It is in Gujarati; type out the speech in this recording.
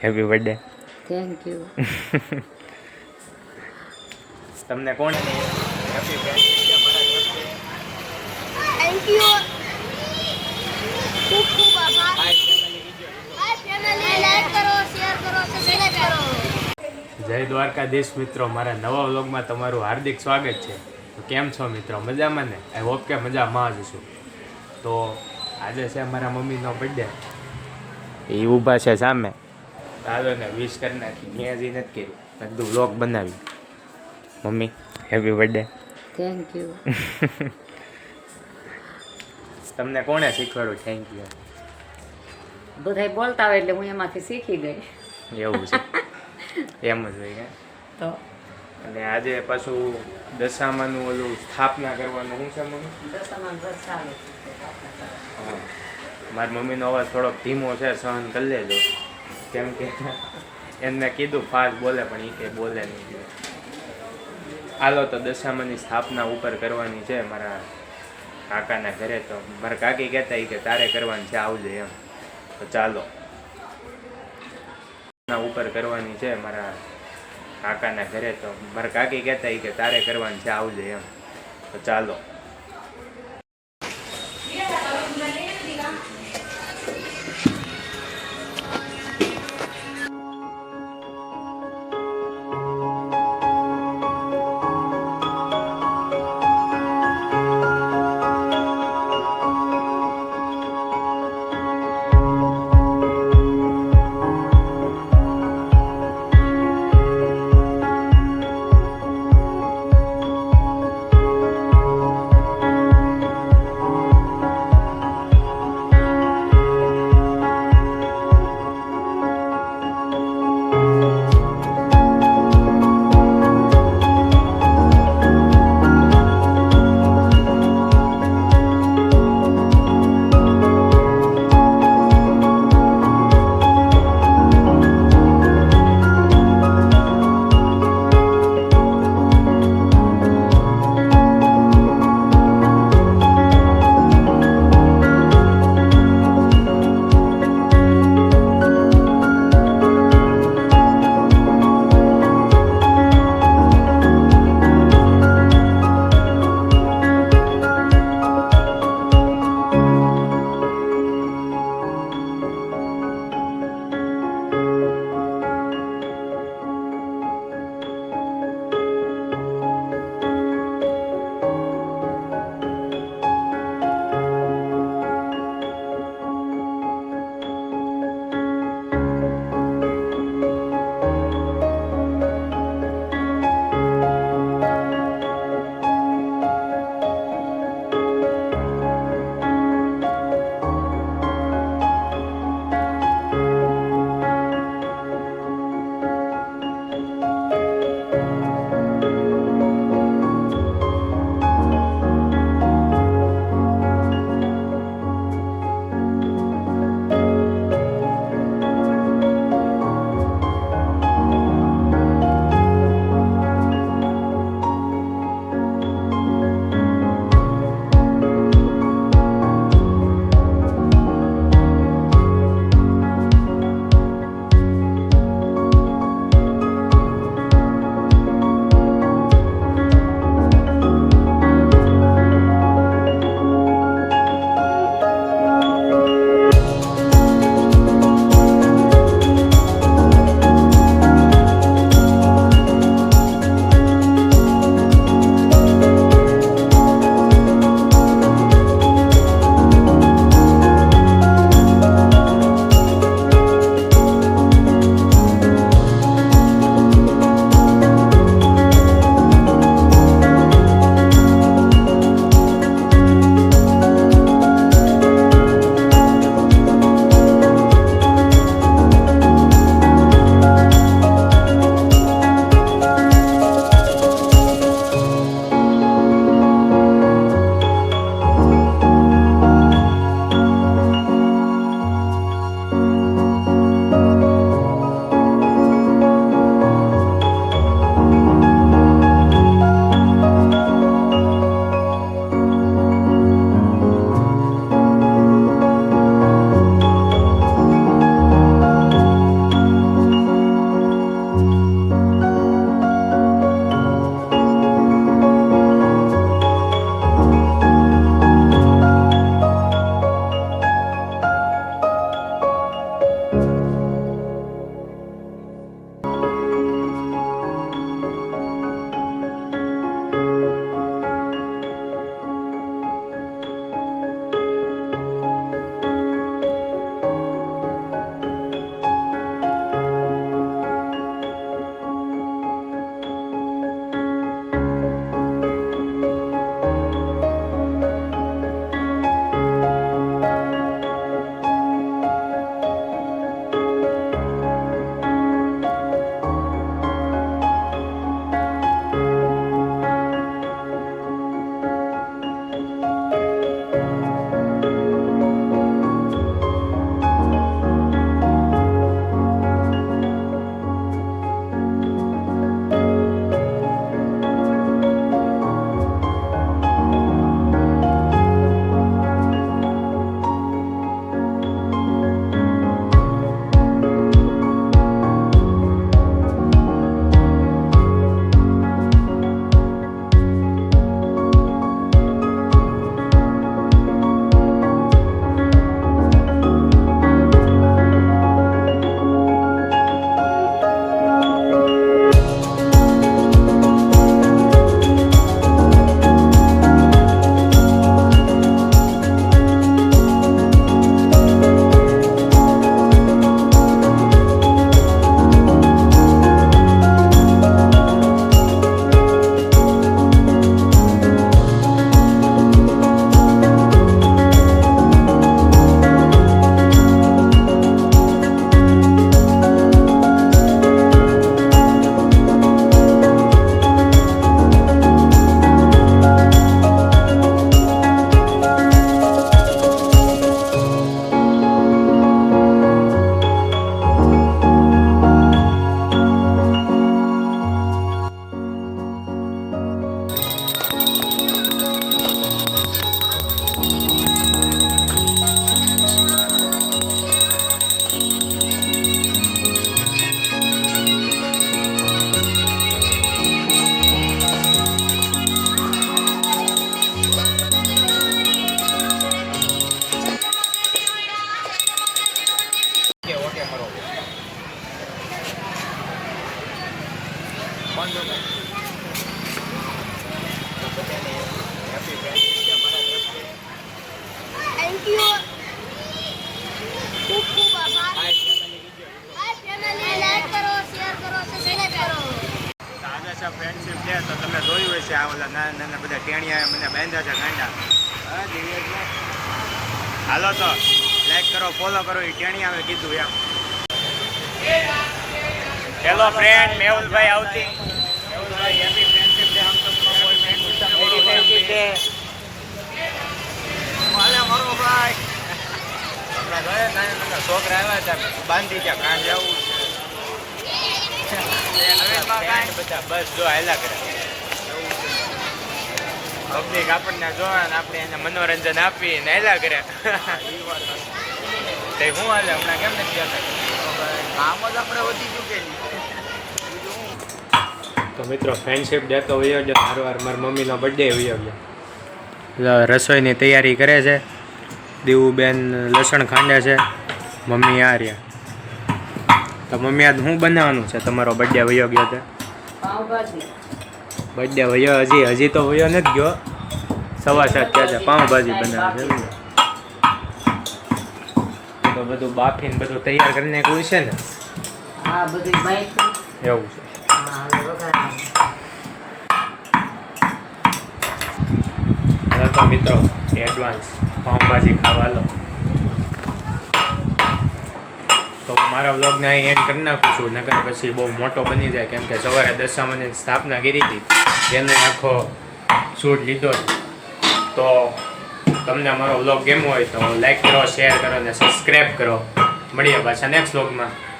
Happy birthday. Thank you. તમને કોણ હેપી થેન્ક યુ. ખૂબ ખૂબ આભાર. હાય ફેમિલી, લાઈક કરો, શેર કરો, સબસ્ક્રાઇબ કરો. જય દ્વારકાધીશ મિત્રો, મારા નવા વ્લોગમાં તમારું હાર્દિક સ્વાગત છે. તો કેમ છો મિત્રો, મજામાં ને? આઈ હોપ કે મજામાં જ છું. તો આજે છે મારા મમ્મીનો બર્થડે, એ ઊભા છે સામે. ચાલો ને વિશ કરી નાખી. મેં હજી નથી કર્યું, બધું વ્લોગ બનાવી. Mummy happy birthday. Thank you. તમને કોણે શીખવાડ્યું થેન્ક યુ? બધાય બોલતા હોય એટલે હું એમાંથી શીખી ગઈ. એવું છે, એમ જ હોય કે. તો અને આજે પાછું દશામાનું ઓલું સ્થાપના કરવાનું શું છે મમ્મી? દશામાં વ્રત ચાલે છે. હા, મારી મમ્મીનો અવાજ થોડોક ધીમો છે, સહન કરી લેજો. કેમ કે એમને કીધું ફાસ્ટ બોલે, પણ એ કંઈ બોલે નહીં. હાલો તો દશામાની સ્થાપના ઉપર કરવાની છે મારા કાકાના ઘરે. તો મારા કાકી કહેતા કે તારે કરવાની છે, આવજે એમ. તો ચાલો ઉપર કરવાની છે મારા કાકાના ઘરે. તો મારા કાકી કહેતા કે તારે કરવાની છે, આવજે એમ. તો ચાલો. થેન્ક યુ ખૂબ ખૂબ આભાર હાય ફેમિલી લાઈક કરો શેર કરો સબસ્ક્રાઇબ કરો આજે છે ફ્રેન્ડશિપ ડે તો તમે જોયું હશે આ ઓલા નાના નાના બધા ટેણિયા મને બાંધ્યા છે ગાંડા હાલો તો લાઈક કરો ફોલો કરો એ ટેણિયા આવે કીધું એમ હેલો ફ્રેન્ડ મેહુલભાઈ આવતી મેહુલભાઈ હેપી ફ્રેન્ડશિપ ડે હમ सबको बोल मेरी फ्रेंडशिप डे વાલે મારો ભાઈ આપણા ઘરે નાના નાના છોકરા આવ્યા હતા બાંધી ત્યાં કાં જવું બધા બસ જો હાલ્યા કરે પબ્લિક આપણને જોવા ને આપણે એને મનોરંજન આપી ને હાલ્યા કરે તે હું હાલે હમણાં કેમ નથી જતા કામ જ આપણે વધી ચૂકેલી તો મિત્રો ફ્રેન્ડશિપ ડે તો વયો ગયો વાર મારી મમ્મીનો બર્થડે વયો ગયો રસોઈની તૈયારી કરે છે દીવુબેન લસણ ખાંડે છે મમ્મી આ રહ્યા તો મમ્મી આજ શું બનાવવાનું છે તમારો બર્થડે વયો ગયો તે પાવભાજી બર્થડે વયો હજી તો વયો નથી ગયો 7:15 થયા છે પાઉંભાજી બનાવે છે તો બધું બાફીને બધું તૈયાર કરીને કોઈ છે ને હા બધું બાઈક એવું છે હા હવે વઘાર તો મિત્રો એડવાન્સ પાઉંભાજી ખાવા લો તો મારા વ્લોગને અહીં એન્ડ કરી નાખું છું નકર પછી બહુ મોટો બની જાય કેમ કે સવારે દશામાની સ્થાપના કરી હતી તેનો આખો શૂટ લીધો તો તમને અમારો વ્લોગ ગમ્યો હોય તો લાઈક કરો શેર કરો અને સબસ્ક્રાઈબ કરો મળીએ પાછા નેક્સ્ટ વ્લોગમાં